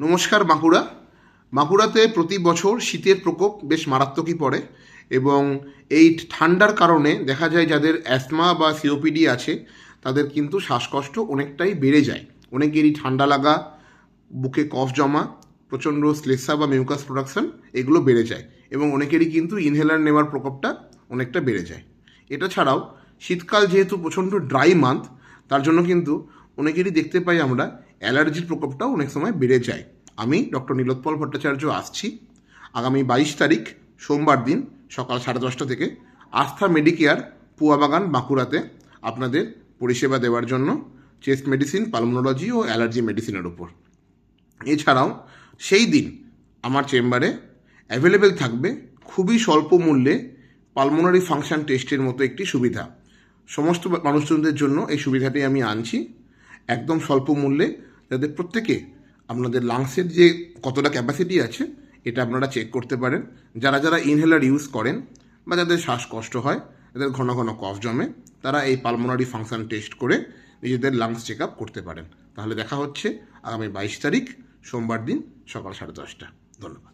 নমস্কার। বাঁকুড়াতে প্রতি বছর শীতের প্রকোপ বেশ মারাত্মকই পড়ে এবং এই ঠান্ডার কারণে দেখা যায় যাদের অ্যাসমা বা সিওপিডি আছে তাদের কিন্তু শ্বাসকষ্ট অনেকটাই বেড়ে যায়। অনেকেরই ঠান্ডা লাগা, বুকে কফ জমা, প্রচণ্ড শ্লেষ্মা বা মিউকাস প্রোডাকশন এগুলো বেড়ে যায় এবং অনেকেরই কিন্তু ইনহেলার নেওয়ার প্রকোপটা অনেকটা বেড়ে যায়। এটা ছাড়াও শীতকাল যেহেতু প্রচণ্ড ড্রাই মান্থ, তার জন্য কিন্তু অনেকেরই দেখতে পাই আমরা অ্যালার্জির প্রকোপটাও অনেক সময় বেড়ে যায়। আমি ডক্টর নীলোৎপল ভট্টাচার্য আসছি আগামী 22 তারিখ সোমবার দিন সকাল 10:30 থেকে আস্থা মেডিকেয়ার পুয়াবাগান বাঁকুড়াতে আপনাদের পরিষেবা দেওয়ার জন্য চেস্ট মেডিসিন, পালমোনোলজি ও অ্যালার্জি মেডিসিনের উপর। এছাড়াও সেই দিন আমার চেম্বারে অ্যাভেলেবেল থাকবে খুবই স্বল্প মূল্যে পালমোনারি ফাংশন টেস্টের মতো একটি সুবিধা। সমস্ত মানুষজনদের জন্য এই সুবিধাটি আমি আনছি একদম স্বল্প মূল্যে, যাতে প্রত্যেকে আপনাদের লাংসের যে কতটা ক্যাপাসিটি আছে এটা আপনারা চেক করতে পারেন। যারা যারা ইনহেলার ইউজ করেন বা যাদের শ্বাসকষ্ট হয়, যাদের ঘন ঘন কফ জমে, তারা এই পালমোনারি ফাংশন টেস্ট করে নিজেদের লাংস চেক আপ করতে পারেন। তাহলে দেখা হচ্ছে আগামী 22 তারিখ সোমবার দিন সকাল 10:30। ধন্যবাদ।